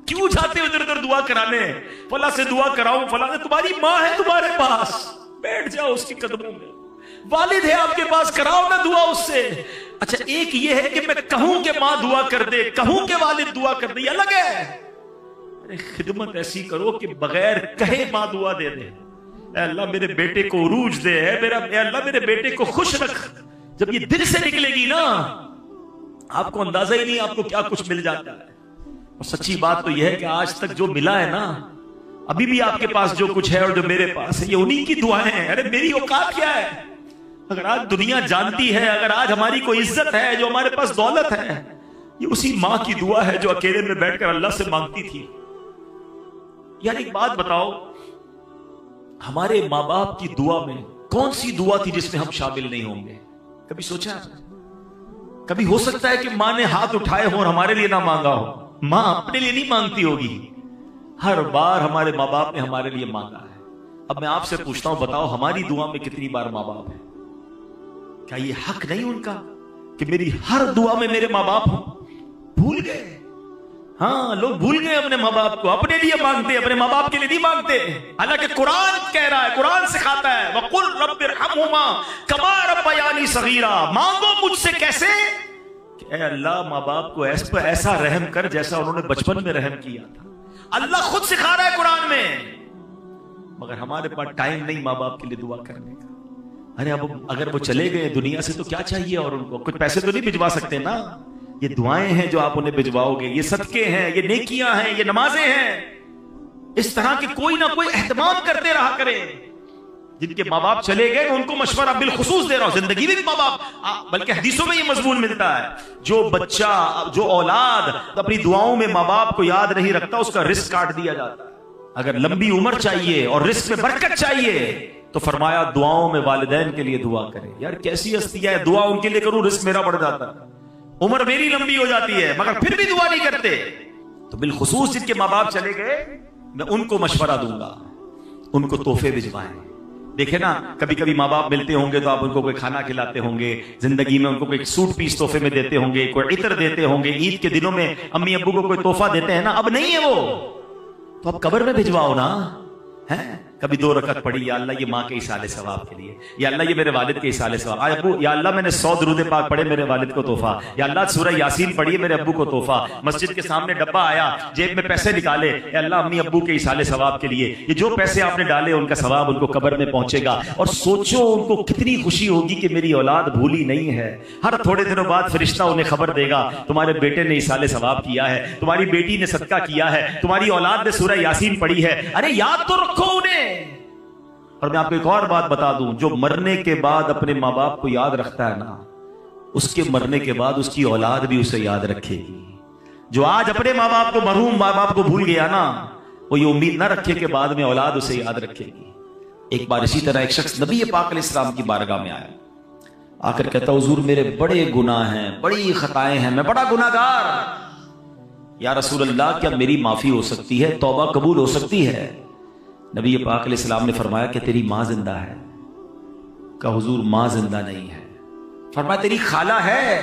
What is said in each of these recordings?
क्यों जाते हो इधर उधर दुआ कराने? फला से दुआ कराऊं, फला से। तुम्हारी माँ है तुम्हारे पास, बैठ जाओ उसके कदमों में। वालिद है आपके पास, कराओ ना दुआ उससे। अच्छा, एक ये है कि मैं कहूं कि माँ दुआ कर दे, कहूं कि वालिद दुआ कर दे, अलग है। अरे खिदमत ऐसी करो कि बगैर कहे माँ दुआ दे दे। अल्लाह मेरे बेटे को उरूज दे, अल्लाह मेरे बेटे को खुश रख। जब ये दिल से निकलेगी ना, आपको अंदाजा ही नहीं आपको क्या कुछ मिल जाता है। और सच्ची बात तो यह है कि आज तक जो मिला है ना, अभी भी आपके पास जो कुछ है और जो मेरे पास है, ये उन्हीं की दुआएं हैं। अरे मेरी औकात क्या है? अगर आज दुनिया जानती है, अगर आज हमारी कोई इज्जत है, जो हमारे पास दौलत है, ये उसी मां की दुआ है जो अकेले में बैठकर अल्लाह से मांगती थी। यार एक बात बताओ, हमारे माँ बाप की दुआ में कौन सी दुआ थी जिसमें हम शामिल नहीं होंगे? कभी सोचा? कभी हो सकता है कि माँ ने हाथ उठाए हो और हमारे लिए ना मांगा हो? माँ अपने लिए नहीं मांगती होगी, हर बार हमारे माँ बाप ने हमारे लिए मांगा है। अब मैं आपसे पूछता हूं, बताओ हमारी दुआ में कितनी बार माँ बाप है? क्या ये हक नहीं उनका कि मेरी हर दुआ में मेरे माँ बाप हो? भूल गए। हाँ, लोग भूल गए अपने माँ बाप को, अपने लिए मांगते, अपने माँ बाप के लिए नहीं मांगते। हालांकि कुरान कह रहा है, कुरान सिखाता है, वकुल रब्बिरहम्हुमा कमा रब्बयानी सगीरा। मांगो मुझसे कैसे? ऐ अल्लाह माँ बाप को ऐसा रहम कर जैसा उन्होंने बचपन में रहम किया था। अल्लाह खुद सिखा रहा है कुरान में। मगर हमारे पास टाइम नहीं माँ बाप के लिए दुआ करने का। अरे अब अगर वो चले गए दुनिया से तो क्या चाहिए? और उनको कुछ पैसे तो नहीं भिजवा सकते ना। ये दुआएं हैं जो आप उन्हें भिजवाओगे, ये सदके हैं, ये नेकियां हैं, ये नमाजें हैं। इस तरह के कोई ना कोई एहतमाम करते रहा करें। जिनके माँ बाप चले गए उनको मशवरा बिलखुसूस दे रहा हूं, जिंदगी में भी माँ बाप, बल्कि हदीसों में ये मजमून मिलता है, जो बच्चा, जो औलाद अपनी दुआओं में माँ बाप को याद नहीं रखता, उसका रिस्क काट दिया जाता है। अगर लंबी उम्र चाहिए और रिस्क में बरकत चाहिए तो फरमाया दुआओं में वालिदैन के लिए दुआ करें। यार कैसी हस्तियां है, दुआ उनके लिए करूं, रिस्क मेरा बढ़ जाता है, उम्र मेरी लंबी हो जाती है, मगर फिर भी दुआ नहीं करते। तो बिलखुसूस जिनके माँ बाप चले गए, मैं उनको मशवरा दूंगा, उनको तोहफे भिजवाएं। देखे ना, कभी कभी माँ बाप मिलते होंगे तो आप उनको कोई खाना खिलाते होंगे, जिंदगी में उनको कोई सूट पीस तोहफे में देते होंगे, कोई इत्र देते होंगे, ईद के दिनों में अम्मी अब्बू को कोई तोहफा देते हैं ना। अब नहीं है वो, तो अब कब्र में भिजवाओ ना। है कभी 2 रकअत पढ़ी, या अल्लाह ये माँ के इसाले सवाब के लिए, या अल्लाह ये मेरे वालिद के इसाले सवाब। आज अब्बू, या अल्लाह मैंने 100 दुरूद पाक पढ़े मेरे वालिद को तोहफा, या अल्लाह सूरह यासीन पढ़ी मेरे अब्बू को तोहफा। मस्जिद के सामने डब्बा आया, जेब में पैसे निकाले, या अल्लाह अम्मी अब्बू के इसाले सवाब के लिए, ये जो पैसे आपने डाले उनका सवाब उनको कब्र में पहुंचेगा। और सोचो उनको कितनी खुशी होगी कि मेरी औलाद भूली नहीं है। हर थोड़े दिनों बाद फरिश्ता उन्हें खबर देगा, तुम्हारे बेटे ने इसाले सवाब किया है, तुम्हारी बेटी ने सदका किया है, तुम्हारी औलाद ने सूरह यासीन पढ़ी है। अरे याद तो रखो उन्हें। और मैं आपको एक और बात बता दूं, जो मरने के बाद अपने माँ बाप को याद रखता है ना, उसके मरने के बाद उसकी औलाद भी उसे याद रखेगी। जो आज अपने माँ बाप को, मरहूम माँ बाप को भूल गया ना, वो ये उम्मीद ना रखे कि बाद में औलाद उसे याद रखेगी। एक बार इसी तरह एक शख्स नबी पाक अलैहिस्सलाम की बारगाह में आया, आकर कहता, हुजूर मेरे बड़े गुनाह हैं, बड़ी खताएं हैं, मैं बड़ा गुनाहगार। या रसूल अल्लाह, क्या मेरी माफी हो सकती है, तौबा कबूल हो सकती है? नबी पाक अलैहिस्सलाम ने फरमाया कि तेरी माँ जिंदा है। कहा हुजूर माँ जिंदा नहीं है। फरमाया तेरी खाला है?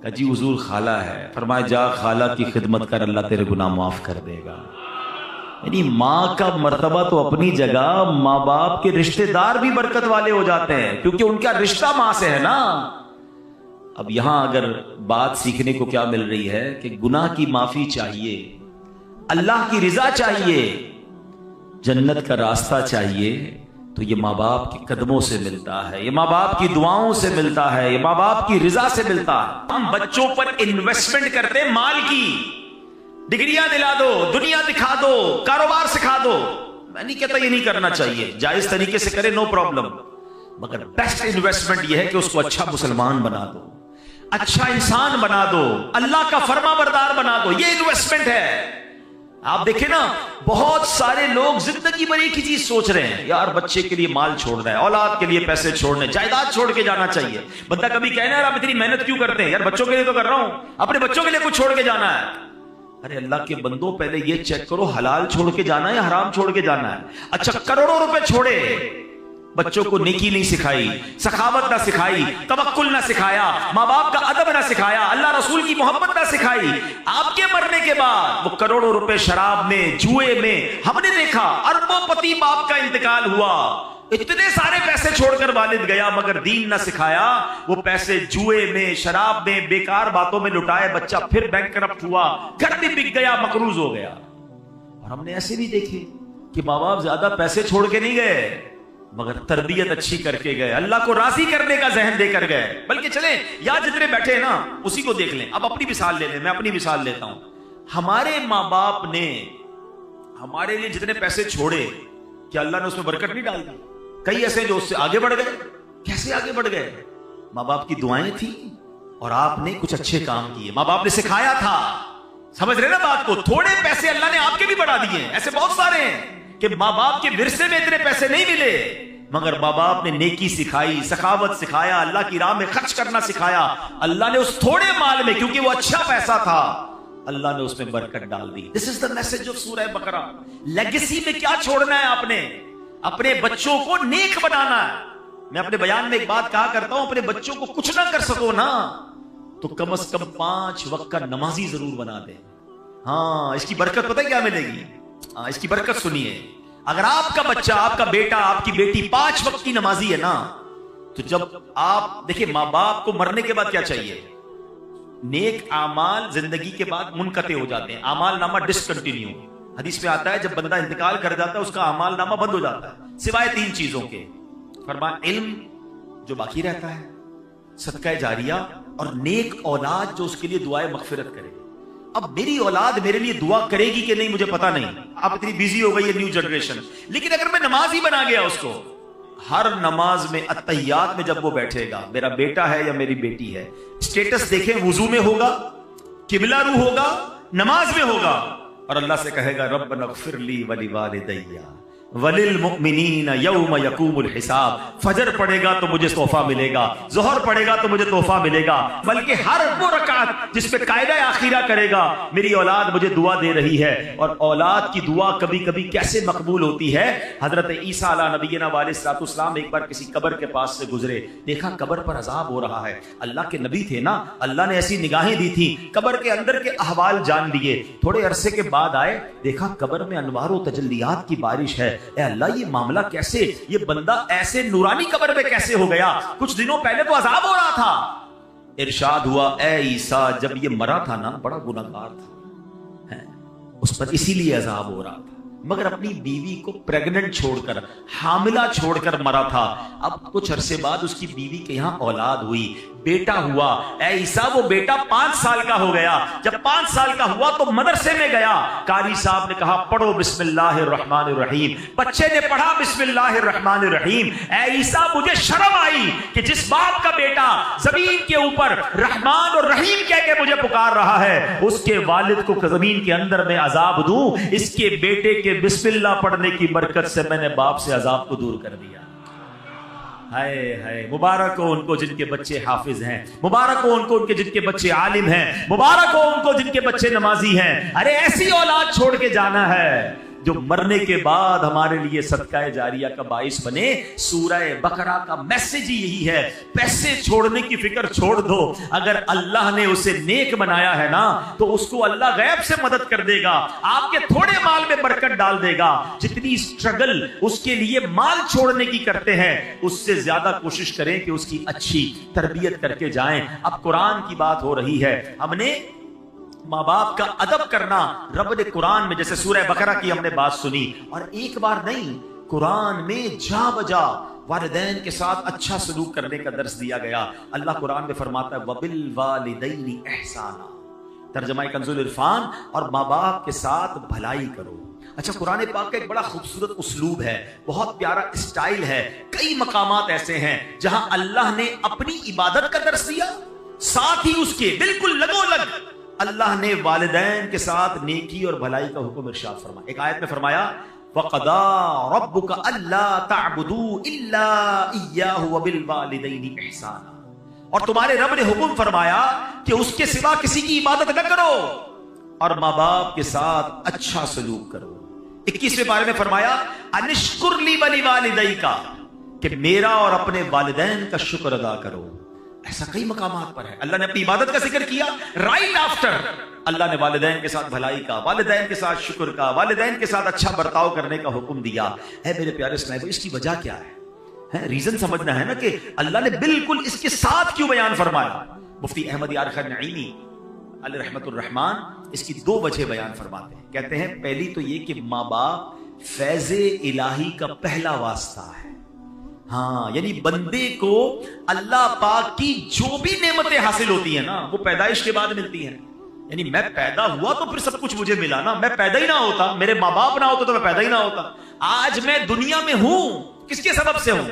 कहा जी हुजूर खाला है। फरमाया जा खाला की खिदमत कर, अल्लाह तेरे गुनाह माफ कर देगा। यानी माँ का मर्तबा तो अपनी जगह, माँ बाप के रिश्तेदार भी बरकत वाले हो जाते हैं क्योंकि उनका रिश्ता माँ से है ना। अब यहां अगर बात सीखने को क्या मिल रही है कि गुनाह की माफी चाहिए, अल्लाह की रिजा चाहिए, जन्नत का रास्ता चाहिए, तो ये माँ बाप के कदमों से मिलता है, ये माँ बाप की दुआओं से मिलता है, ये माँ बाप की रिजा से मिलता है। हम बच्चों पर इन्वेस्टमेंट करते हैं माल की, डिग्रियां दिला दो, दुनिया दिखा दो, कारोबार सिखा दो। मैं नहीं कहता ये नहीं करना चाहिए, जायज तरीके से करे, नो प्रॉब्लम, मगर बेस्ट इन्वेस्टमेंट यह है कि उसको अच्छा मुसलमान बना दो, अच्छा इंसान बना दो, अल्लाह का फर्मा बरदार बना दो। ये इन्वेस्टमेंट है। आप देखें ना, बहुत सारे लोग जिंदगी भर एक ही चीज सोच रहे हैं, यार बच्चे के लिए माल छोड़ना है, औलाद के लिए पैसे छोड़ने, जायदाद छोड़ के जाना चाहिए। बंदा कभी कहना यार आप इतनी मेहनत क्यों करते हैं? यार बच्चों के लिए तो कर रहा हूं, अपने बच्चों के लिए कुछ छोड़ के जाना है। अरे अल्लाह के बंदो, पहले ये चेक करो हलाल छोड़ के जाना है या हराम छोड़ के जाना है। अच्छा करोड़ों रुपए छोड़े, बच्चों को नेकी नहीं सिखाई, सखावत ना सिखाई, तवक्कुल ना सिखाया, माँ बाप का अदब ना सिखाया, अल्लाह रसूल की मोहब्बत ना सिखाई। आपके मरने के बाद वो करोड़ों रुपए शराब में, जुए में, हमने देखा अरबोंपति बाप का इंतकाल हुआ, इतने सारे पैसे छोड़कर वालिद गया, मगर दीन ना सिखाया। वो पैसे जुए में, शराब में, बेकार बातों में लुटाए, बच्चा फिर बैंकरप्ट हुआ, घर भी बिक गया, मकरूज हो गया। और हमने ऐसे भी देखे कि माँ बाप ज्यादा पैसे छोड़ के नहीं गए, मगर तरबियत अच्छी करके गए, अल्लाह को राजी करने का जहन देकर गए। बल्कि चले या जितने बैठे हैं ना उसी को देख लें। अब अपनी मिसाल ले लें, मैं अपनी मिसाल लेता हूं। हमारे माँ बाप ने हमारे लिए जितने पैसे छोड़े, क्या अल्लाह ने उसमें बरकत नहीं डाल दी? कई ऐसे जो उससे आगे बढ़ गए। कैसे आगे बढ़ गए? माँ बाप की दुआएं थी और आपने कुछ अच्छे काम किए, माँ बाप ने सिखाया था। समझ रहे ना बात को? थोड़े पैसे अल्लाह ने आपके भी बढ़ा दिए। ऐसे बहुत सारे हैं कि माँ बाप के विरसे में इतने पैसे नहीं मिले, मगर माँ बाप ने नेकी सिखाई, सखावत सिखाया, अल्लाह की राह में खर्च करना सिखाया। अल्लाह ने उस थोड़े माल में, क्योंकि वो अच्छा पैसा था, अल्लाह ने उसमें बरकत डाल दी। This is the message of Surah Baqarah. Legacy में क्या छोड़ना है आपने? अपने बच्चों को नेक बनाना है। मैं अपने बयान में एक बात कहा करता हूं, अपने बच्चों को कुछ ना कर सको ना तो कम से कम 5 वक्त का नमाजी जरूर बना दे। हाँ, इसकी बरकत पता है क्या मिलेगी? हाँ, इसकी बरकत सुनिए। अगर आपका बच्चा, आपका बेटा, आपकी बेटी 5 वक्त की नमाजी है ना, तो जब आप देखिए, माँ बाप को मरने के बाद क्या चाहिए? नेक आमाल जिंदगी के बाद मुनकते हो जाते हैं, आमाल नामा डिसकंटिन्यू। हदीस में आता है जब बंदा इंतकाल कर जाता है उसका आमाल नामा बंद हो जाता है, सिवाय 3 चीजों के। फरमाया इल्म जो बाकी रहता है, सदका जारिया, और नेक औलाद जो उसके लिए दुआए मगफिरत करे। अब मेरी औलाद मेरे लिए दुआ करेगी कि नहीं मुझे पता नहीं, अब इतनी बिजी हो गई है न्यू जनरेशन। लेकिन अगर मैं नमाज ही बना गया उसको, हर नमाज में अत्तहियात में जब वो बैठेगा, मेरा बेटा है या मेरी बेटी है, स्टेटस देखें, वुजू में होगा, किबला रू होगा, नमाज में होगा, और अल्लाह से कहेगा रब्बना ग़फ़िरली वलिवालिदैया वलिल मुमिनीन यौम यक़ूमुल हिसाब। फजर पढ़ेगा तो मुझे तोहफा मिलेगा, ज़ोहर पढ़ेगा तो मुझे तोहफा मिलेगा, बल्कि हर वो रकात जिसपे कायदा आखिरा करेगा, मेरी औलाद मुझे दुआ दे रही है। और औलाद की दुआ कभी कभी कैसे मकबूल होती है? हजरत ईसा अला नबीना वालेहिस्सलाम एक बार किसी कब्र के पास से गुजरे, देखा कब्र पर अजाब हो रहा है। अल्लाह के नबी थे ना, अल्लाह ने ऐसी निगाहें दी थी, कब्र के अंदर के अहवाल जान लिए। थोड़े अरसे के बाद आए, देखा कब्र में अनवार व तजल्लियात की बारिश है। ए अल्लाह, ये मामला कैसे? ये बंदा ऐसे नूरानी कब्र में कैसे हो गया? कुछ दिनों पहले तो अजाब हो रहा था। इरशाद हुआ, ए ईसा, जब ये मरा था ना, बड़ा गुनाहगार था, उस पर इसीलिए अजाब हो रहा था, मगर अपनी बीवी को प्रेग्नेंट छोड़कर, हामिला छोड़कर मरा था। अब कुछ अरसे बाद उसकी बीवी के यहां औलाद हुई, बेटा हुआ। ऐ ईसा, वो बेटा 5 साल का हो गया। जब 5 साल का हुआ तो मदरसे में गया, कारी साहब ने कहा पढ़ो बिस्मिल्लाहिर्रहमानिर्रहीम। बच्चे ने पढ़ा बिस्मिल्लाहिर्रहमानिर्रहीम। ऐ ईसा, मुझे शर्म आई कि जिस बाप का बेटा जमीन के ऊपर रहमान और रहीम कह के मुझे पुकार रहा है, उसके वालिद को जमीन के अंदर में अजाब दूं। इसके बेटे के बिस्मिल्लाह पढ़ने की बरकत से मैंने बाप से अजाब को दूर कर दिया। हाय हाय, मुबारक हो उनको जिनके बच्चे हाफिज हैं, मुबारक हो उनको उनके जिनके बच्चे आलिम हैं, मुबारक हो उनको जिनके बच्चे नमाजी हैं। अरे ऐसी औलाद छोड़ के जाना है जो मरने के बाद हमारे लिए सदका जारिया का बाइस बने। सूरह बकरा का मैसेज ही यही है, पैसे छोड़ने की फिक्र छोड़ दो। अगर अल्लाह ने उसे नेक बनाया है ना, तो उसको अल्लाह गैब से मदद कर देगा, आपके थोड़े माल में बरकत डाल देगा। जितनी स्ट्रगल उसके लिए माल छोड़ने की करते हैं, उससे ज्यादा कोशिश करें कि उसकी अच्छी तरबियत करके जाएं। अब कुरान की बात हो रही है, हमने माँ बाप का अदब करना रब ने कुरान में, जैसे सूरह बकरा की हमने बात सुनी, और एक बार नहीं, कुरान में जा बजा वालिदैन के साथ अच्छा सलूक करने का दर्स दिया गया। अल्लाह कुरान में फरमाता है वबिल वालिदैनि एहसाना, तर्जमा कंजुल इरफान, और माँ बाप के साथ भलाई करो। अच्छा, कुरान पाक का एक बड़ा खूबसूरत उस्लूब है, बहुत प्यारा स्टाइल है। कई मकामात ऐसे हैं जहां अल्लाह ने अपनी इबादत का दर्स दिया, साथ ही उसके बिल्कुल लगोलग अल्लाह ने वालिदैन के साथ नेकी और भलाई का हुक्म इरशाद फरमाया। एक आयत में फरमाया वक़दा रब्बुका अल्ला तअबुदू इल्ला इय्याहु व बिल वालिदैनि इहसाना, और तुम्हारे रब ने हुक्म फरमाया कि उसके सिवा किसी की इबादत न करो और माँ बाप के साथ अच्छा सलूक करो। 21वें पारे में फरमाया अनिश्कुर ली वली वालिदैका, कि मेरा और अपने वालिदैन का शुक्र अदा करो। ऐसा कई मकामात पर है। अल्लाह ने अपनी इबादत का जिक्र किया, राइट आफ्टर अल्लाह ने वालिदैन के साथ भलाई का, वालिदैन के साथ शुक्र का, वालिदैन के साथ अच्छा बर्ताव करने का हुक्म दिया है। मेरे प्यारे स्नेहितों, इसकी वजह क्या है? रीजन समझना है ना कि अल्लाह ने बिल्कुल इसके साथ क्यों बयान फरमाया। मुफ्ती अहमद यार खान नईमी अलैहि रहमतुर रहमान इसकी दो वजह बयान फरमाते हैं। कहते हैं पहली तो ये कि माँ बाप फैज़े इलाही का पहला वास्ता है। हाँ, यानी बंदे को अल्लाह पाक की जो भी नेमतें हासिल होती है ना, वो पैदाइश के बाद मिलती हैं। यानी मैं पैदा हुआ तो फिर सब कुछ मुझे मिला ना। मैं पैदा ही ना होता, मेरे माँ बाप ना होते तो मैं पैदा ही ना होता। आज मैं दुनिया में हूं किसके सबब से हूं?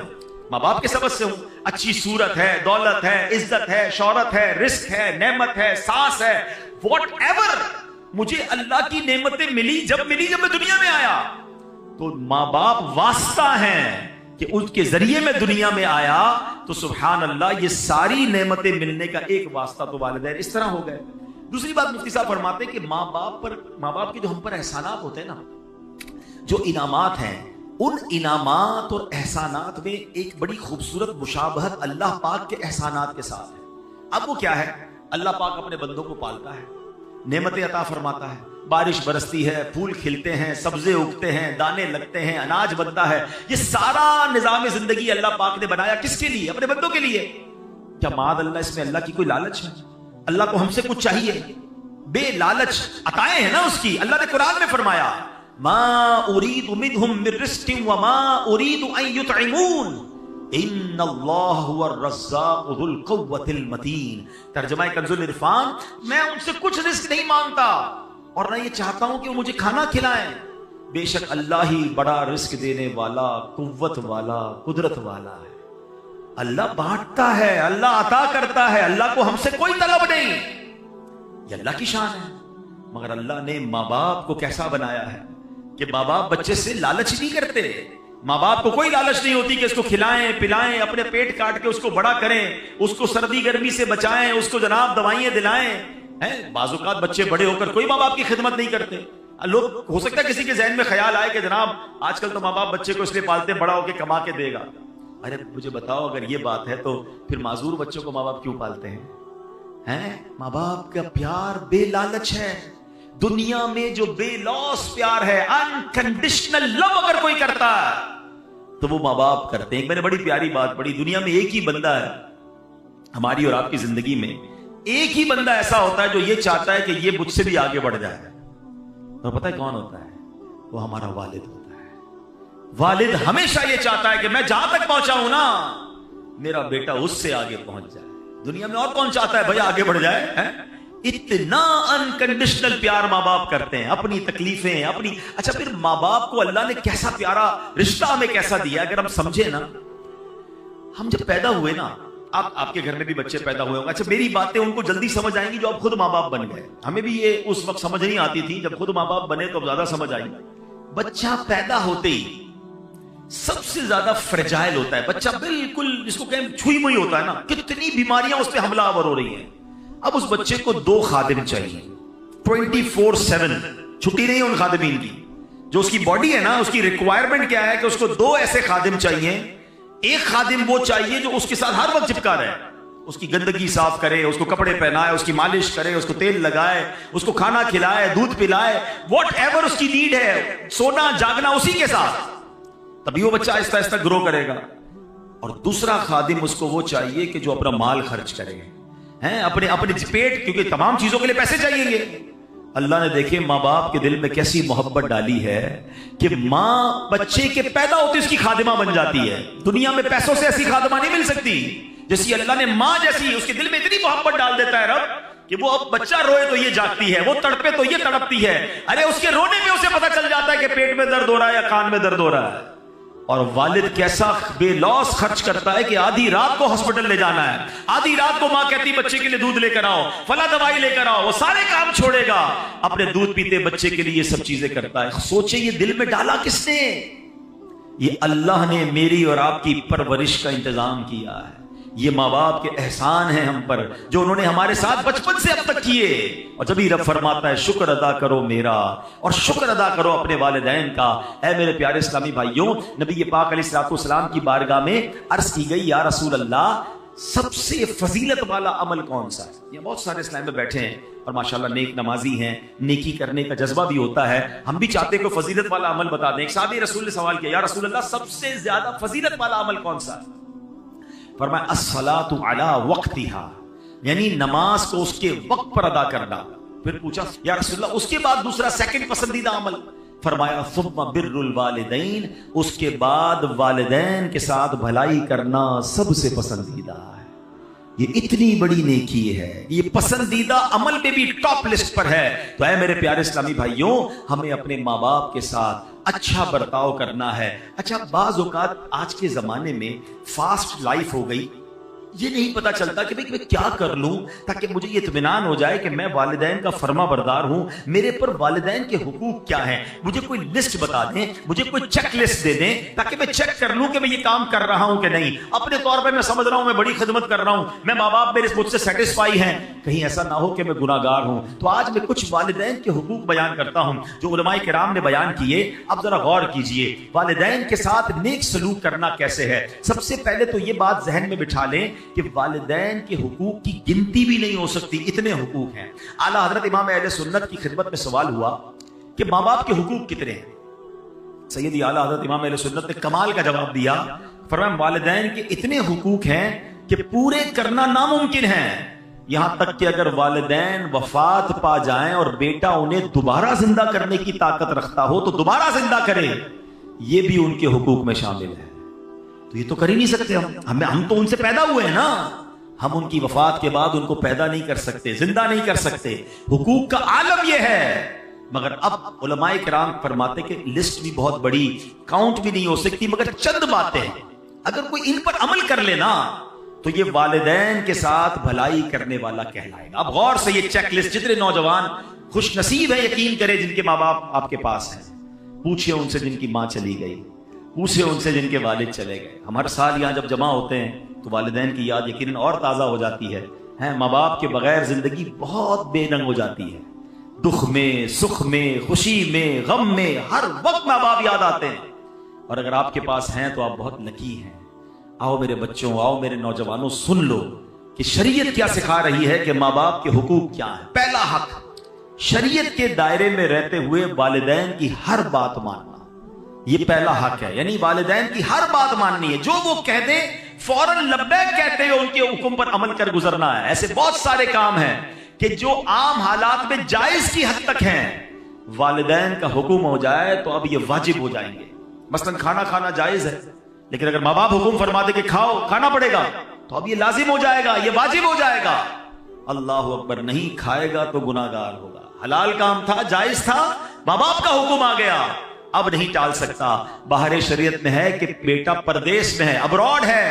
माँ बाप के सबब से हूं। अच्छी सूरत है, दौलत है, इज्जत है, शौहरत है, रिस्क है, नेमत है, सांस है, व्हाटएवर मुझे अल्लाह की नेमतें मिली जब मैं दुनिया में आया। तो माँ बाप वास्ता हैं कि उसके जरिए मैं दुनिया में आया। तो सुभान अल्लाह, ये सारी नेमतें मिलने का एक वास्ता तो वालिदैन इस तरह हो गए। दूसरी बात मुफ्ती साहब फरमाते हैं कि माँ बाप के जो हम पर एहसानात होते हैं ना, जो इनामात हैं, उन इनामात और एहसानात में एक बड़ी खूबसूरत मुशाबहत अल्लाह पाक के एहसानात के साथ है। अब वो क्या है? अल्लाह पाक अपने बंदों को पालता है, नेमतें अता फरमाता है, बारिश बरसती है, फूल खिलते हैं, सब्जे उगते हैं, दाने लगते हैं, अनाज बनता है। ये सारा निजाम जिंदगी अल्लाह पाक ने बनाया किसके लिए? अपने बंदों के लिए। क्या माद अल्लाह इसमें अल्लाह की कोई लालच है? अल्लाह को हमसे कुछ चाहिए? बेलालच अताएं हैं ना उसकी। अल्लाह ने कुरान में फरमाया, मा उरीदु मिनहुम मिर रिज़्क़िन व मा उरीदु अन युतइमून इन्नल्लाह हुवर रज़्ज़ाक़ु ज़ुल क़ुव्वतिल मतीन। तर्जुमा कंज़ुल इरफान, मैं उनसे कुछ रिस्क नहीं मांगता और ना ये चाहता हूं कि वो मुझे खाना खिलाएं। बेशक अल्लाह ही बड़ा रिस्क देने वाला, कुव्वत वाला, कुदरत वाला है। अल्लाह बांटता है, अल्लाह अता करता है, अल्लाह को हमसे कोई तलब नहीं। ये अल्लाह की शान है। मगर अल्लाह ने माँ बाप को कैसा बनाया है कि माँ बाप बच्चे से लालच नहीं करते। माँ बाप को कोई लालच नहीं होती कि इसको खिलाएं पिलाएं, अपने पेट काट के उसको बड़ा करें, उसको सर्दी गर्मी से बचाएं, उसको जनाब दवाइयां दिलाएं। हैं बाजुकात बच्चे बड़े होकर कोई माँ बाप की खिदमत नहीं करते। लोग, हो सकता है किसी के जहन में ख्याल आए कि जनाब आजकल तो माँ बाप बच्चे को इसलिए पालते बड़ा होकर कमा के देगा। अरे मुझे बताओ, अगर ये बात है तो फिर माजूर बच्चों को माँ बाप क्यों पालते हैं? हैं माँ बाप का प्यार बेलालच है। दुनिया में जो बेलॉस प्यार है, अनकंडीशनल लव अगर कोई करता है तो वो माँ बाप करते हैं। मैंने बड़ी प्यारी बात पढ़ी, दुनिया में एक ही बंदा है, हमारी और आपकी जिंदगी में एक ही बंदा ऐसा होता है जो ये चाहता है कि ये मुझसे भी आगे बढ़ जाए। तो पता है कौन होता है? वो हमारा वालिद होता है। वालिद हमेशा ये चाहता है कि मैं जहां तक पहुंचा हूं ना, मेरा बेटा उससे आगे पहुंच जाए। दुनिया में और कौन चाहता है भैया आगे बढ़ जाए? है? इतना अनकंडीशनल प्यार माँ बाप करते हैं, अपनी तकलीफें अपनी। अच्छा, फिर माँ बाप को अल्लाह ने कैसा प्यारा रिश्ता हमें कैसा दिया, अगर हम समझे ना। हम जब पैदा हुए ना, आपके घर में भी बच्चे पैदा हुए होंगे। अच्छा, मेरी बातें उनको जल्दी समझ आएंगी जो अब खुद माँ बाप बन गए। हमें भी ये उस वक्त समझ नहीं आती थी, जब खुद माँ बाप बने तो ज्यादा समझ आई। बच्चा पैदा होते ही सबसे ज्यादा फ्रेजाइल होता है बच्चा, बिल्कुल जिसको कहें छुई मुई होता है ना। कितनी बीमारियां उस पर हमलावर हो रही हैं। अब उस बच्चे को 2 खादिम चाहिए 24/7, छुट्टी नहीं है उन खादिमीन की। जो उसकी बॉडी है ना, उसकी रिक्वायरमेंट क्या है कि उसको 2 ऐसे खादिम चाहिए। एक खादिम वो चाहिए जो उसके साथ हर वक्त चिपका रहे, उसकी गंदगी साफ करे, उसको कपड़े पहनाए, उसकी मालिश करे, उसको तेल लगाए, उसको खाना खिलाए, दूध पिलाए, व्हाटएवर उसकी नीड है, सोना जागना उसी के साथ। तभी वो बच्चा आहिस्ता आहिस्ता ग्रो करेगा। और दूसरा खादिम उसको वो चाहिए कि जो अपना माल खर्च करे, हैं अपने पेट, क्योंकि तमाम चीजों के लिए पैसे चाहिए। अल्लाह ने देखे माँ बाप के दिल में कैसी मोहब्बत डाली है कि माँ बच्चे के पैदा होते उसकी खादिमा बन जाती है। दुनिया में पैसों से ऐसी खादिमा नहीं मिल सकती जैसी अल्लाह ने माँ जैसी, उसके दिल में इतनी मोहब्बत डाल देता है रब कि वो अब बच्चा रोए तो ये जागती है, वो तड़पे तो ये तड़पती है। अरे उसके रोने में उसे पता चल जाता है कि पेट में दर्द हो रहा है या कान में दर्द हो रहा है। और वालिद कैसा बेलौस खर्च करता है कि आधी रात को हॉस्पिटल ले जाना है, आधी रात को मां कहती बच्चे के लिए दूध लेकर आओ, फला दवाई लेकर आओ, वो सारे काम छोड़ेगा, अपने दूध पीते बच्चे के लिए ये सब चीजें करता है। सोचे ये दिल में डाला किसने? ये अल्लाह ने मेरी और आपकी परवरिश का इंतजाम किया है। ये माँ बाप के एहसान हैं हम पर, जो उन्होंने हमारे साथ बचपन से अब तक किए। और जब ही रब फरमाता है शुक्र अदा करो मेरा और शुक्र अदा करो अपने वालिदैन का। ऐ मेरे प्यारे इस्लामी भाइयों, नबी पाक अलैहिस्सलाम की बारगाह में अर्ज की गई, या रसूल अल्लाह, सबसे फजीलत वाला अमल कौन सा है? ये बहुत सारे इस्लाम में बैठे हैं और माशाल्लाह नेक नमाजी हैं, नेकी करने का जज्बा भी होता है। हम भी चाहते हैं कोई फजीलत वाला अमल बता दें। एक साहबी रसूल ने सवाल किया, या रसूल अल्लाह, सबसे ज्यादा फजीलत वाला अमल कौन सा है? फरमाया अस्सलातु अला वक्तिहा, यानी नमाज को उसके वक्त पर अदा करना। फिर पूछा, या रसूलल्लाह, उसके बाद दूसरा सेकंड पसंदीदा अमल? फरमाया सुम्मा बिर्रुल वालिदैन, उसके बाद वालिदैन के साथ भलाई करना सबसे पसंदीदा है। ये इतनी बड़ी नेकी है, ये पसंदीदा अमल में भी टॉप लिस्ट पर है। तो ऐ मेरे प्यारे इस्लामी भाइयों, हमें अपने माँ बाप के साथ अच्छा बर्ताव करना है। अच्छा, बाज़ औक़ात आज के जमाने में फास्ट लाइफ हो गई, ये नहीं पता चलता कि भाई मैं क्या कर लूं ताकि मुझे ये इत्मीनान हो जाए कि मैं वालिदैन का फर्मा बरदार हूं, मेरे पर वालिदैन के हुकूक क्या हैं। मुझे कोई लिस्ट बता दें, मुझे कोई चेक लिस्ट दे दें ताकि मैं चेक कर लूं कि मैं ये काम कर रहा हूं कि नहीं। अपने तौर पर मैं समझ रहा हूं मैं बड़ी खिदमत कर रहा हूं, मैं माँ बाप मेरे मुझसे सेटिस्फाई हैं, कहीं ऐसा ना हो कि मैं गुनाहगार हूं। तो आज मैं कुछ वालिदैन के हुकूक बयान करता हूं जो उलमाए किराम ने बयान किए। अब जरा गौर कीजिए, वालिदैन के साथ नेक सलूक करना कैसे है। सबसे पहले तो ये बात जहन में बिठा लें कि वालिदैन के हुकूक की गिनती भी नहीं हो सकती, इतने हुकूक हैं। आला हजरत इमाम अहले सुन्नत की खिदमत में सवाल हुआ कि माँ बाप के हुकूक कितने हैं। सैयदी आला हजरत इमाम अहले सुन्नत ने कमाल का जवाब दिया। फरमाया वालिदैन के इतने हुकूक हैं कि पूरे करना नामुमकिन है। यहां तक कि अगर वालिदैन वफात पा जाएं और बेटा उन्हें दोबारा जिंदा करने की ताकत रखता हो तो दोबारा जिंदा करे, ये भी उनके हुकूक में शामिल है। तो ये तो कर ही नहीं सकते हम तो उनसे पैदा हुए हैं ना, हम उनकी वफात के बाद उनको पैदा नहीं कर सकते, जिंदा नहीं कर सकते। हुकूक का आलम यह है। मगर अब उलमाए किराम फरमाते कि लिस्ट भी बहुत बड़ी, काउंट भी नहीं हो सकती, मगर चंद बातें अगर कोई इन पर अमल कर लेना तो ये वालिदैन के साथ भलाई करने वाला कहलाएगा। अब गौर से ये चेकलिस्ट, जितने नौजवान खुश नसीब है यकीन करें जिनके माँ बाप आपके पास हैं, पूछिए उनसे जिनकी माँ चली गई, पूछिए उनसे जिनके वालिद चले गए। हम हर साल यहाँ जब जमा होते हैं तो वालिदैन की याद यकीनन और ताज़ा हो जाती है। माँ बाप के बगैर जिंदगी बहुत बेरंग हो जाती है। दुख में, सुख में, खुशी में, गम में, हर वक्त माँ बाप याद आते हैं। और अगर आपके पास हैं तो आप बहुत लकी हैं। आओ मेरे बच्चों, आओ मेरे नौजवानों, सुन लो कि शरीयत क्या सिखा रही है कि माँ बाप के हुकूक क्या है। पहला हक, शरीयत के दायरे में रहते हुए वालिदैन की हर बात मानना, ये पहला हक है। यानी वालिदैन की हर बात माननी है, जो वो कह दे फौरन लब्बैक कहते हुए उनके हुक्म पर अमल कर गुजरना है। ऐसे बहुत सारे काम हैं कि जो आम हालात में जायज की हद तक हैं, वालिदैन का हुक्म हो जाए तो अब ये वाजिब हो जाएंगे। मसलन खाना खाना जायज है, लेकिन अगर माँ बाप हुक्म फरमा दे कि खाओ, खाना पड़ेगा, तो अब ये लाजिम हो जाएगा, ये वाजिब हो जाएगा। अल्लाह अकबर, नहीं खाएगा तो गुनाहगार होगा। हलाल काम था, जायज था, माँ बाप का हुक्म आ गया, अब नहीं टाल सकता। बाहर शरीयत में है कि बेटा परदेश में है, अब्रॉड है,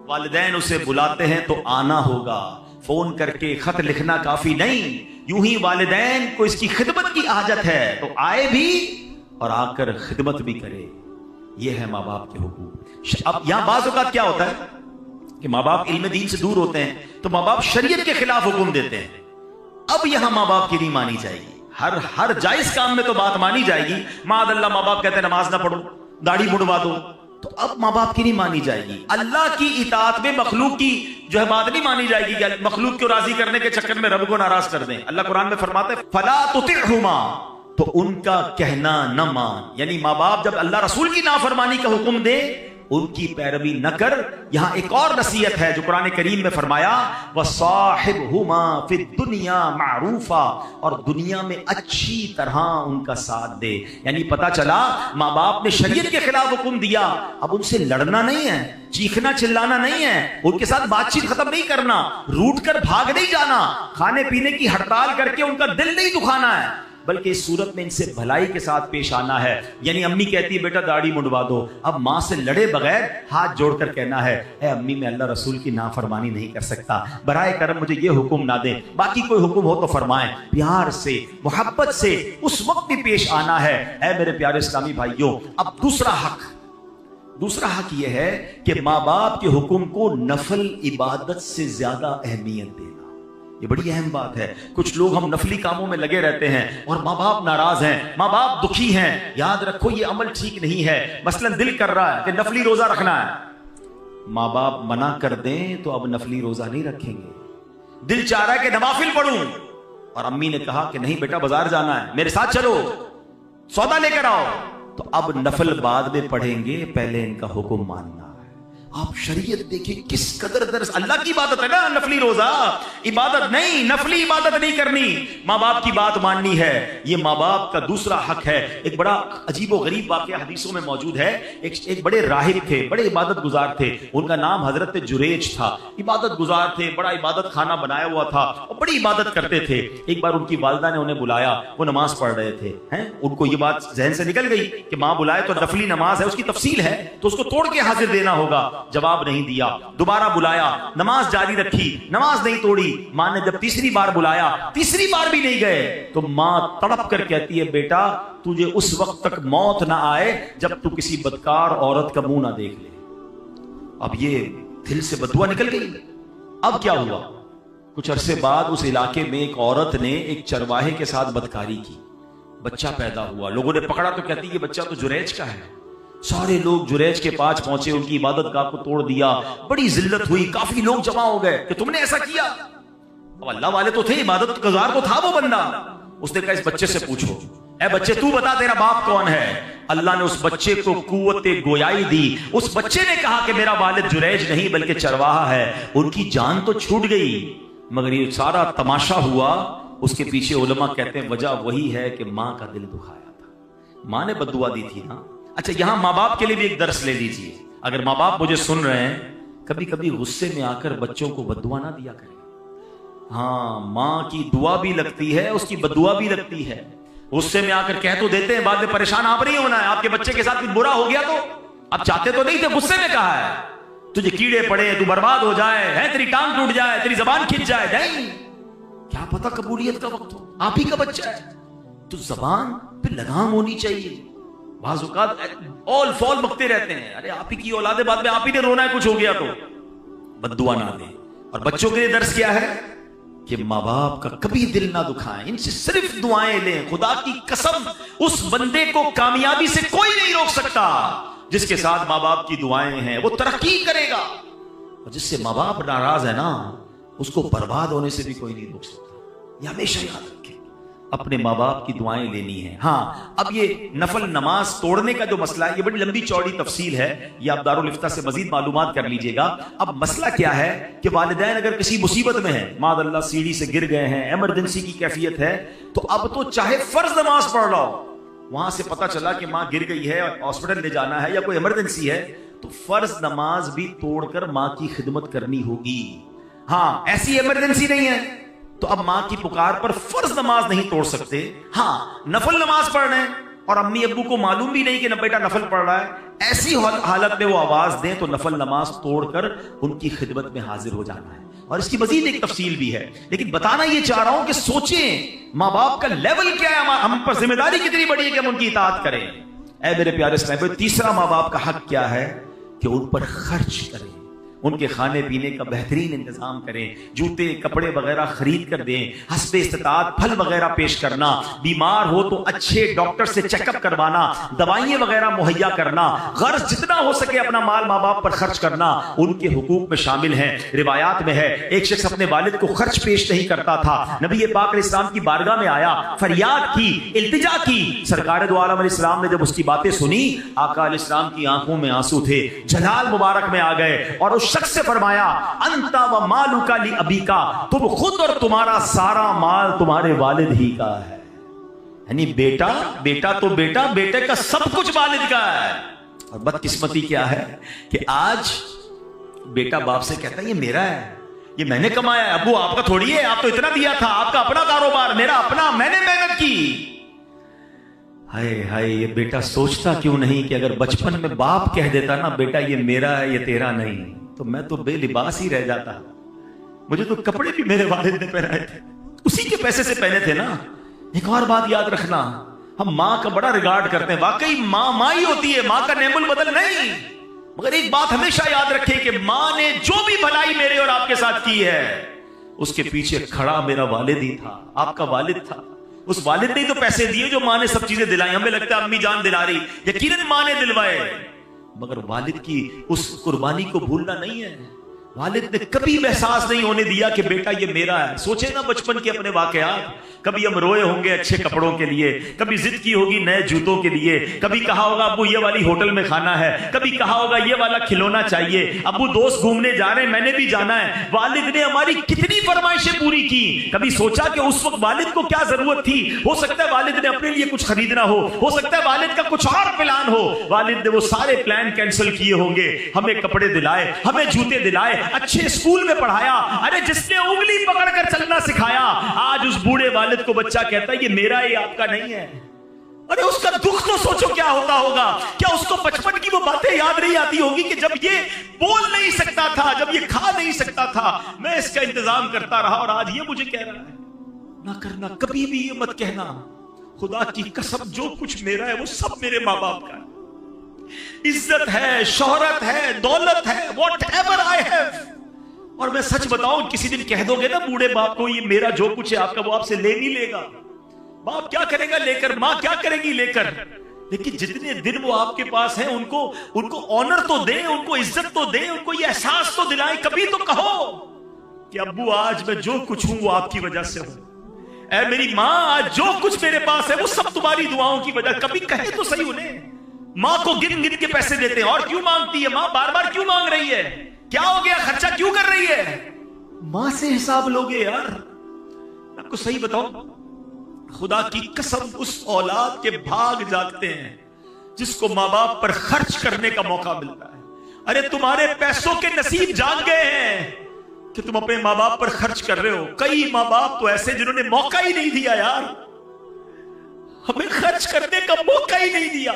वालिदैन उसे बुलाते हैं तो आना होगा। फोन करके खत लिखना काफी नहीं, यूं ही वालिदैन को इसकी खिदमत की हाजत है तो आए भी और आकर खिदमत भी करे। यह है माँ बाप के हुकूक। अब यहां बाज़ औक़ात क्या होता है कि माँ बाप इल्म दीन से दूर होते हैं तो माँ बाप शरीयत के खिलाफ हुक्म देते हैं। अब यहां माँ बाप की नहीं मानी जाएगी। हर जायज काम में तो बात मानी जाएगी। मादअल्लाह माँ बाप कहते हैं नमाज ना पढ़ो, दाढ़ी मुड़वा दो, तो अब माँ बाप की नहीं मानी जाएगी। अल्लाह की इताअत में मखलूक की जो है बात नहीं मानी जाएगी कि मखलूक को राजी करने के चक्कर में रब को नाराज कर दें। अल्लाह कुरान में फरमाते हैं फला तुतिअहुमा, तो उनका कहना न मान। यानी माँ बाप जब अल्लाह रसूल की नाफरमानी का हुक्म दे उनकी पैरवी न कर। यहां एक और नसीहत है जो कुरान करीम में फरमाया वसाहिबहुमा फिद दुनिया मारूफा, और दुनिया में अच्छी तरह उनका साथ दे। यानी पता चला माँ बाप ने शरीयत के खिलाफ हुक्म दिया, अब उनसे लड़ना नहीं है, चीखना चिल्लाना नहीं है, उनके साथ बातचीत खत्म नहीं करना, रूठ कर भाग नहीं जाना, खाने पीने की हड़ताल करके उनका दिल नहीं दुखाना है, बल्कि इस सूरत में इनसे भलाई के साथ पेश आना है। यानी अम्मी कहती है बेटा दाढ़ी मुंडवा दो, अब माँ से लड़े बगैर हाथ जोड़कर कहना है ए अम्मी मैं अल्लाह रसूल की नाफरमानी नहीं कर सकता, बराए करम मुझे ये हुक्म ना दें, बाकी कोई हुक्म हो तो फरमाएं। प्यार से, मोहब्बत से उस वक्त भी पेश आना है। ऐ मेरे प्यारे इस्लामी भाइयों, अब दूसरा हक दूसरा हक यह है कि माँ बाप के हुक्म को नफल इबादत से ज्यादा अहमियत देना। ये बड़ी अहम बात है। कुछ लोग हम नफली कामों में लगे रहते हैं और माँ बाप नाराज हैं, माँ बाप दुखी हैं। याद रखो ये अमल ठीक नहीं है। मसलन दिल कर रहा है कि नफली रोजा रखना है, माँ बाप मना कर दें तो अब नफली रोजा नहीं रखेंगे। दिल चाह रहा है कि नवाफिल पढ़ूं और अम्मी ने कहा कि नहीं बेटा बाजार जाना है, मेरे साथ चलो, सौदा लेकर आओ, तो अब नफल बाद में पढ़ेंगे, पहले इनका हुक्म मानना है। आप शरीयत देखिए किस कदर दर्स। अल्लाह की इबादत है ना नफली रोजा, इबादत नहीं, नफली इबादत नहीं करनी, माँ बाप की बात माननी है। ये माँ बाप का दूसरा हक है। एक बड़ा अजीबो गरीब वाक़या हदीसों में मौजूद है। एक बड़े राहिब थे, बड़े इबादत गुजार थे, उनका नाम हजरत जुरेज था। इबादत गुजार थे, बड़ा इबादत खाना बनाया हुआ था और बड़ी इबादत करते थे। एक बार उनकी वालिदा ने उन्हें बुलाया, वो नमाज पढ़ रहे थे हैं। उनको ये बात जहन से निकल गई कि माँ बुलाए तो नफली नमाज है, उसकी तफसील है तो उसको तोड़ के हाजिर देना होगा। जवाब नहीं दिया, दोबारा बुलाया, नमाज जारी रखी, नमाज नहीं तोड़ी। मां ने जब तीसरी बार बुलाया, तीसरी बार भी नहीं गए, तो मां तड़प कर कहती है बेटा तुझे उस वक्त तक मौत ना आए जब तू किसी बदकार औरत का मुंह ना देख ले। अब ये दिल से बदुआ निकल गई। अब क्या हुआ, कुछ अरसे बाद उस इलाके में एक औरत ने एक चरवाहे के साथ बदकारी की, बच्चा पैदा हुआ। लोगों ने पकड़ा तो कहती है ये बच्चा तो जुरैज का है। सारे लोग जुरैज के पास पहुंचे, उनकी इबादत गाह को तोड़ दिया, बड़ी जिल्लत हुई, काफी लोग जमा हो गए कि तुमने ऐसा किया। अब अल्लाह वाले तो थे, इबादत गुजार तो था वो बंदा। उसने कहा इस बच्चे से पूछो, ए बच्चे तू बता तेरा बाप कौन है। अल्लाह ने उस बच्चे को कुव्वते गोयाई दी। उस बच्चे ने कहा कि मेरा वालिद जुरैज नहीं बल्कि चरवाहा है। उनकी जान तो छूट गई, मगर ये सारा तमाशा हुआ, उसके पीछे उलमा कहते हैं वजह वही है कि मां का दिल दुखाया था, मां ने बद्दुआ दी थी ना। अच्छा, यहां माँ बाप के लिए भी एक दर्स ले लीजिए। अगर माँ बाप मुझे सुन रहे हैं, कभी कभी गुस्से में आकर बच्चों को बद्दुआ ना दिया करें। हाँ, माँ की दुआ भी लगती है, उसकी बद्दुआ भी लगती है। गुस्से में आकर कह तो देते हैं, बाद में परेशान आप नहीं होना है। आपके बच्चे के साथ कुछ बुरा हो गया तो आप चाहते तो नहीं थे, गुस्से में कहा है तुझे कीड़े पड़े, तू बर्बाद हो जाए, है तेरी टांग टूट जाए, तेरी जबान खिंच जाए। नहीं, क्या पता कबूलियत का वक्त हो, आप ही का बच्चा है, तो जबान पे लगाम होनी चाहिए। बाज़-औक़ात ऑल फॉल बकते रहते हैं, अरे आप ही की औलाद है, बाद में आप ही ने रोना है कुछ हो गया तो, बद्दुआ ना दे। और बच्चों के लिए दर्स क्या है कि माँ बाप का कभी दिल ना दुखाएं, इनसे सिर्फ दुआएं लें। खुदा की कसम, उस बंदे को कामयाबी से कोई नहीं रोक सकता जिसके साथ माँ बाप की दुआएं हैं। वो तरक्की करेगा, और जिससे माँ बाप नाराज है ना, उसको बर्बाद होने से भी कोई नहीं रोक सकता। ये हमेशा याद रखें, अपने माँ बाप की दुआएं लेनी है। हाँ, अब ये नफल नमाज तोड़ने का जो मसला है, ये बड़ी लंबी चौड़ी तफसील है, ये आप दारुल इफ्ता से मजीद मालूमात कर लीजिएगा। अब मसला क्या है कि वालिदैन अगर किसी मुसीबत में है, मादअल्लाह सीढ़ी से गिर गए हैं, इमरजेंसी की कैफियत है, तो अब तो चाहे फर्ज नमाज पढ़ लो, वहां से पता चला कि माँ गिर गई है, हॉस्पिटल ले जाना है या कोई इमरजेंसी है, तो फर्ज नमाज भी तोड़कर माँ की खिदमत करनी होगी। हाँ, ऐसी इमरजेंसी नहीं है तो अब मां की पुकार पर फर्ज नमाज नहीं तोड़ सकते। हाँ, नफल नमाज पढ़ रहे हैं और अम्मी अब्बू को मालूम भी नहीं कि न बेटा नफल पढ़ रहा है, ऐसी हालत में वो आवाज दें तो नफल नमाज तोड़कर उनकी खिदमत में हाजिर हो जाना है। और इसकी मजीद एक तफसील भी है, लेकिन बताना ये चाह रहा हूं कि सोचें माँ बाप का लेवल क्या है, हम पर जिम्मेदारी कितनी बड़ी है कि हम उनकी इताअत करें। ऐ मेरे प्यारे साहब, तीसरा माँ बाप का हक क्या है कि उन पर खर्च करें, उनके खाने पीने का बेहतरीन इंतजाम करें, जूते कपड़े वगैरह खरीद कर दें, हस्बे इस्तिताअत फल वगैरह पेश करना, बीमार हो तो अच्छे डॉक्टर से चेकअप करवाना, दवाइयां वगैरह मुहैया करना, गर्ज जितना हो सके अपना माल माँ बाप पर खर्च करना उनके हुकूक में शामिल है। रिवायात में है एक शख्स अपने वालिद को खर्च पेश नहीं करता था, नबी पाक इस्लाम की बारगाह में आया, फरियाद की, इल्तिजा की। सरकार दो आलम इस्लाम ने जब उसकी बातें सुनी, आका इस्लाम की आंखों में आंसू थे, जलाल मुबारक में आ गए और उस शख्स से फरमाया अंता व मालुका ली अबीका, तुम खुद और तुम्हारा सारा माल तुम्हारे वालिद ही का है। यानी बेटा बेटा तो बेटा, बेटे का सब कुछ वालिद का है। और बदकिस्मती क्या है कि आज बेटा बाप से कहता है ये मेरा है, ये मैंने कमाया है, अब्बू आपका थोड़ी है, आप तो इतना दिया था, आपका अपना कारोबार, मेरा अपना, मैंने मेहनत की। हाय हाय, ये बेटा सोचता क्यों नहीं कि अगर बचपन में बाप कह देता ना बेटा ये मेरा है ये तेरा नहीं, तो मैं तो बेलिबास ही रह जाता। मुझे तो कपड़े भी मेरे वालिद ने पहनाए थे, उसी के पैसे से पहने थे ना। एक और बात याद रखना, हम माँ का बड़ा रिगार्ड करते हैं, वाकई माँ माँ ही होती है, माँ का नेमुल बदल नहीं। मगर एक बात हमेशा याद रखें कि मां ने जो भी भलाई मेरे और आपके साथ की है, उसके पीछे खड़ा मेरा वालिद ही था, आपका वालिद था। उस वालिद ने तो पैसे दिए जो मां ने सब चीजें दिलाई। हमें लगता है अम्मी जान दिला रही, यकीनन मां ने दिलवाए, मगर वालिद की उस कुर्बानी को भूलना नहीं है। वालिद ने कभी एहसास नहीं होने दिया कि बेटा ये मेरा है। सोचे ना बचपन के अपने वाकयात, कभी हम रोए होंगे अच्छे कपड़ों के लिए, कभी जिद की होगी नए जूतों के लिए, कभी कहा होगा अब्बू ये वाली होटल में खाना है, कभी कहा होगा ये वाला खिलौना चाहिए, अब्बू दोस्त घूमने जा रहे हैं मैंने भी जाना है। वालिद ने हमारी कितनी फरमाइशें पूरी की। कभी सोचा कि उस वक्त वालिद को क्या जरूरत थी? हो सकता है वालिद ने अपने लिए कुछ खरीदना हो सकता है वालिद का कुछ और प्लान हो। वालिद ने वो सारे प्लान कैंसिल किए होंगे, हमें कपड़े दिलाए, हमें जूते दिलाए, अच्छे स्कूल में पढ़ाया। अरे जिसने उंगली पकड़कर चलना सिखाया, आज उस बूढ़े वालिद को बच्चा कहता है ये मेरा है, आपका नहीं है। अरे उसका दुख तो सोचो क्या होता होगा। क्या उसको बचपन की वो बातें याद नहीं आती होगी कि जब ये बोल नहीं सकता था, जब ये खा नहीं सकता था, मैं इसका इंतजाम करता रहा और आज ये मुझे कह रहा है। ना करना, कभी भी ये मत कहना, खुदा की कसम जो कुछ मेरा है वो सब मेरे माँ बाप का है। इज्जत है, शोहरत है, दौलत है, व्हाटएवर आई हैव। और मैं सच बताऊं, किसी दिन कह दोगे ना बूढ़े बाप को ये मेरा जो कुछ है आपका, वो आपसे ले नहीं लेगा। बाप क्या करेगा लेकर, मां क्या करेगी लेकर, लेकिन जितने दिन वो आपके पास हैं उनको ऑनर तो दे, उनको इज्जत तो दे, उनको ये एहसास तो दिलाए। कभी तो कहो कि अब्बू आज मैं जो कुछ हूं वो आपकी वजह से हूं। ऐ मेरी मां, आज जो कुछ मेरे पास है वो सब तुम्हारी दुआओं की वजह। कभी कहे तो सही उन्हें। मां को गिन गिन के पैसे देते हैं, और क्यों मांगती है मां, बार बार क्यों मांग रही है, क्या हो गया, खर्चा क्यों कर रही है? मां से हिसाब लोगे यार। आपको सही बताओ, खुदा की कसम उस औलाद के भाग जागते हैं जिसको मां बाप पर खर्च करने का मौका मिलता है। अरे तुम्हारे पैसों के नसीब जाग गए हैं कि तुम अपने मां बाप पर खर्च कर रहे हो। कई मां बाप तो ऐसे जिन्होंने मौका ही नहीं दिया यार, हमें खर्च करने का मौका ही नहीं दिया।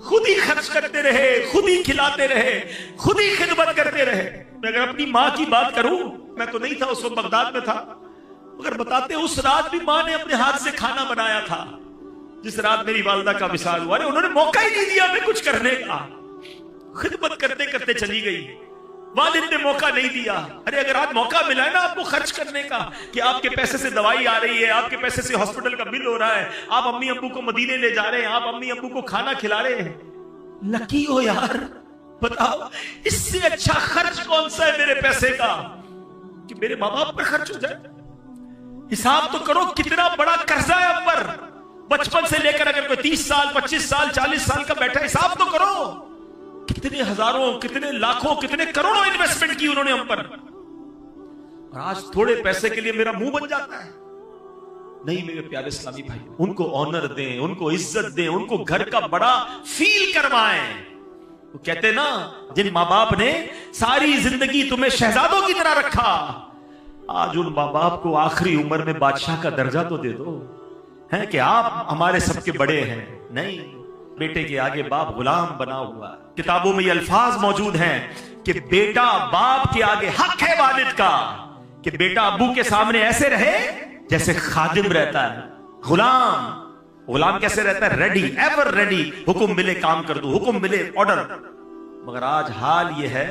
खुद ही खर्च करते रहे, खुद ही खिलाते रहे, खुद ही खिदमत करते रहे। मैं अगर अपनी मां की बात करूं, मैं तो नहीं था उस वक्त, बगदाद में था, अगर बताते उस रात भी मां ने अपने हाथ से खाना बनाया था जिस रात मेरी वालिदा का विसाल हुआ। अरे उन्होंने मौका ही नहीं दिया हमें कुछ करने का, खिदमत करते करते चली गई। वालिद ने मौका नहीं दिया। अरे अगर आज मौका मिला है ना आपको खर्च करने का, कि आपके पैसे से दवाई आ रही है, आपके पैसे से हॉस्पिटल का बिल हो रहा है, आप अम्मी अब्बू को मदीने ले जा रहे हैं, आप अम्मी अब्बू को खाना खिला रहे हैं, लकी हो यार। बताओ इससे अच्छा खर्च कौन सा है मेरे पैसे का कि मेरे माँ बाप पर खर्च हो जाए। हिसाब तो करो कितना बड़ा कर्जा है अब पर, बचपन से लेकर अगर कोई 30 साल 25 साल 40 साल का बैठा, हिसाब तो करो कितने हजारों, कितने लाखों, कितने करोड़ों इन्वेस्टमेंट की उन्होंने हम पर, और आज थोड़े पैसे के लिए मेरा मुंह बन जाता है। नहीं मेरे प्यारे इस्लामी भाई, उनको ऑनर दें, उनको इज्जत दें, उनको घर का बड़ा फील करवाएं। वो कहते ना, जिन माँ बाप ने सारी जिंदगी तुम्हें शहजादों की तरह रखा, आज उन माँ बाप को आखिरी उम्र में बादशाह का दर्जा तो दे दो, है कि आप हमारे सबके बड़े हैं। नहीं, बेटे के आगे बाप गुलाम बना हुआ। किताबों में ये अल्फाज मौजूद हैं कि बेटा बाप के आगे, हक है वालिद का कि बेटा अब्बू के सामने ऐसे रहे जैसे खादिम रहता है, गुलाम कैसे रहता है, रेडी, एवर रेडी, हुक्म मिले काम कर दो, हुक्म मिले ऑर्डर। मगर आज हाल ये है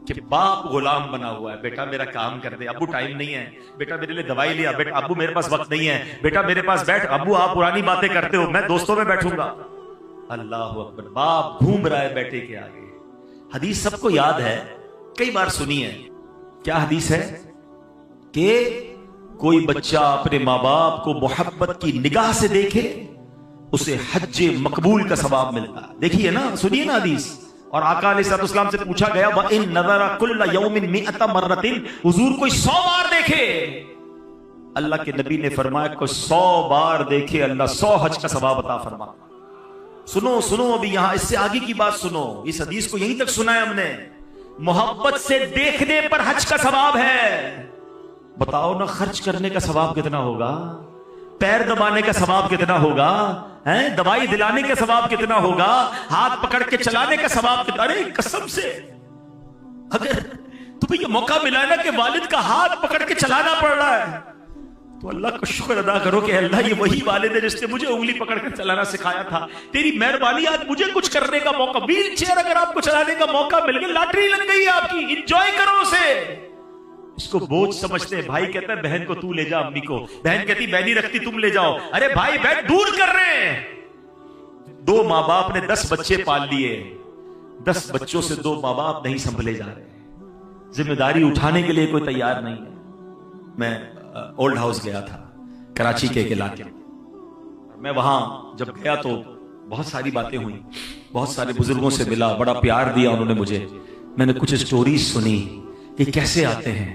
कि बाप गुलाम बना हुआ है। बेटा मेरा काम कर दे, अब्बू टाइम नहीं है, बेटा मेरे लिए दवाई लिया, बेटा अब्बू मेरे पास वक्त नहीं है, बेटा मेरे पास बैठ, अब्बू आप पुरानी बातें करते हो, मैं दोस्तों में बैठूंगा। अल्लाह अकबर, बाप घूम रहा है बेटे के आगे। हदीस सबको याद है, कई बार सुनी है। क्या हदीस है कि कोई बच्चा अपने माँ बाप को मोहब्बत की निगाह से देखे, उसे हज्जे मकबूल का सवाब मिलता है। देखिए ना, सुनिए ना हदीस। और आका अलैहिस्सलाम से पूछा गया, व इन नज़रा कुल्ला यौमिन मिअता मर्रतिन, हुजूर कोई 100 बार देखे, अल्लाह के नबी ने फरमाया कोई 100 बार देखे, अल्लाह 100 हज का सवाब अता फरमा। सुनो सुनो, अभी यहां इससे आगे की बात सुनो। इस हदीस को यहीं तक सुना है हमने। मोहब्बत से देखने पर हज का सवाब है। बताओ ना, खर्च करने का सवाब कितना होगा, पैर दबाने का सवाब कितना होगा, हैं, दवाई दिलाने का सवाब कितना होगा, हाथ पकड़ के चलाने का सवाब कितना। अरे कसम से, अगर तुम्हें ये मौका मिला है ना कि वालिद का हाथ पकड़ के चलाना पड़ रहा है, तो अल्लाह का शुक्र अदा करो कि अल्लाह ये वही वालिद है जिसने मुझे उंगली पकड़कर चलाना सिखाया था। तेरी मेहरबानी आज मुझे कुछ करने का मौका, व्हील चेयर अगर आपको चलाने का मौका मिल गया, लॉटरी लग गई आपकी, एंजॉय करो उसे। इसको बोझ समझते हैं। भाई कहता है बहन को तू ले जा अम्मी को, बहन कहती मैं नहीं रखती तुम ले जाओ। अरे भाई बैठ, दूर कर रहे हैं। 2 माँ बाप ने 10 बच्चे पाल लिए, 10 बच्चों से 2 माँ बाप नहीं संभले जा रहे, जिम्मेदारी उठाने के लिए कोई तैयार नहीं है। मैं ओल्ड हाउस गया था कराची के इलाके में। मैं वहां जब गया तो बहुत सारी बातें हुई, बहुत सारे बुजुर्गों से मिला, बड़ा प्यार दिया उन्होंने मुझे। मैंने कुछ स्टोरीज सुनी कि कैसे आते हैं।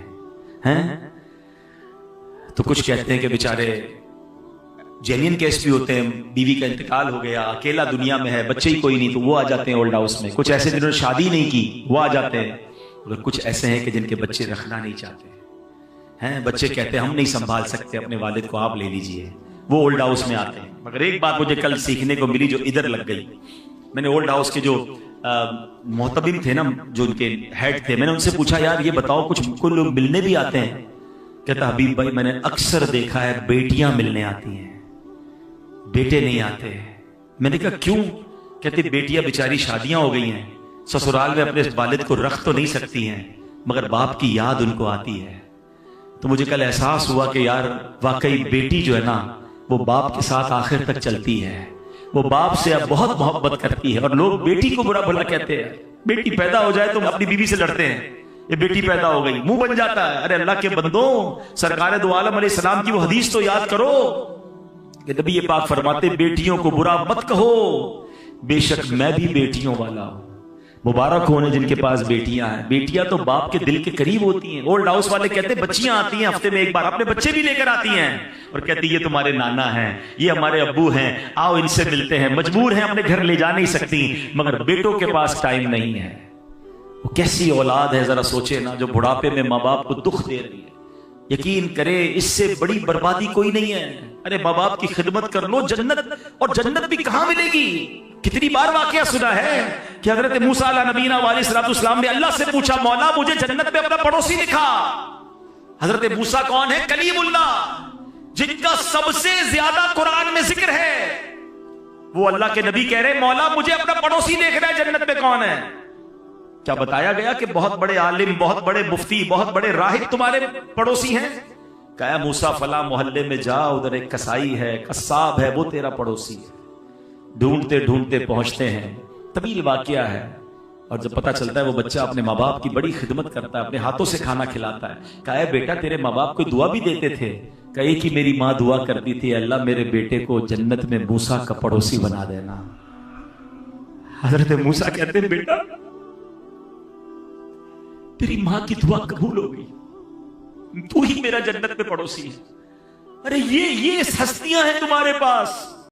तो कुछ कहते हैं कि बेचारे जेन्युइन केस भी होते हैं, बीवी का इंतकाल हो गया, अकेला दुनिया में है, बच्चे ही कोई नहीं, तो वो आ जाते हैं ओल्ड हाउस में। कुछ ऐसे जिन्होंने शादी नहीं की वो आ जाते हैं, और कुछ ऐसे हैं कि जिनके बच्चे रखना नहीं चाहते हैं। बच्चे कहते हैं हम नहीं संभाल सकते अपने वालिद को, आप ले लीजिए, वो ओल्ड हाउस में आते हैं। मगर एक बात मुझे कल सीखने को मिली जो इधर लग गई। मैंने ओल्ड हाउस के जो मोहतबिम थे ना, जो उनके हेड थे, मैंने उनसे पूछा यार ये बताओ कुछ लोग मिलने भी आते हैं? कहता हबीब भाई मैंने अक्सर देखा है बेटियां मिलने आती हैं, बेटे नहीं आते। मैंने कहा क्यों? कहते बेटियां बेचारी शादियां हो गई हैं, ससुराल में अपने वालिद को रख तो नहीं सकती हैं, मगर बाप की याद उनको आती है। तो मुझे कल एहसास हुआ कि यार वाकई बेटी जो है ना वो बाप के साथ आखिर तक चलती है, वो बाप से अब बहुत मोहब्बत करती है। और लोग बेटी को बुरा भला कहते हैं, बेटी पैदा हो जाए तो अपनी बीवी से लड़ते हैं, ये बेटी पैदा हो गई, मुंह बन जाता है। अरे अल्लाह के बंदों, सरकार दो आलम अलैहिस्सलाम की वो हदीस तो याद करो कि नबी ये पाक फरमाते बेटियों को बुरा मत कहो, बेशक मैं भी बेटियों वाला हूं। मुबारक होने जिनके पास बेटियां हैं। बेटियां तो बाप के दिल के करीब होती हैं। ओल्ड हाउस वाले कहते हैं बच्चियां आती हैं हफ्ते में एक बार, अपने बच्चे भी लेकर आती हैं और कहती ये तुम्हारे नाना हैं, ये हमारे अब्बू हैं, आओ इनसे मिलते हैं। मजबूर हैं, अपने घर ले जा नहीं सकती, मगर बेटों के पास टाइम नहीं है। वो कैसी औलाद है जरा सोचे ना, जो बुढ़ापे में माँ बाप को दुख दे रही है। यकीन करे इससे बड़ी बर्बादी कोई नहीं है। अरे माँ बाप की खिदमत कर लो, जन्नत, और जन्नत भी कहां मिलेगी? कितनी बार वाकया सुना है कि हजरत मूसा अला नबीना वालेकुम ने अल्लाह से पूछा मौला मुझे जन्नत में अपना पड़ोसी दिखा। हजरत मूसा कौन है? कलीमुल्लाह, जिनका सबसे ज्यादा कुरान में जिक्र है। वो अल्लाह के नबी कह रहे मौला मुझे अपना पड़ोसी देखना है, जन्नत में कौन है? क्या बताया गया कि बहुत बड़े आलिम, बहुत बड़े मुफ्ती, बहुत बड़े राहिब तुम्हारे पड़ोसी हैं? कहा मूसा फला मोहल्ले में जा, उधर एक कसाई है, कस्साब है, वो तेरा पड़ोसी है। ढूंढते ढूंढते पहुंचते हैं, तवील वाकया है। और जब पता चलता है वो बच्चा अपने माँ बाप की बड़ी खिदमत करता है, अपने हाथों से खाना खिलाता है। कहा बेटा तेरे माँ बाप को दुआ भी देते थे? कही कि मेरी माँ दुआ करती थी अल्लाह मेरे बेटे को जन्नत में मूसा का पड़ोसी बना देना। हजरत मूसा कहते हैं बेटा तेरी माँ की दुआ कबूल हो गई, तू ही मेरा जन्नत में पड़ोसी है। अरे ये हस्तियां हैं तुम्हारे पास,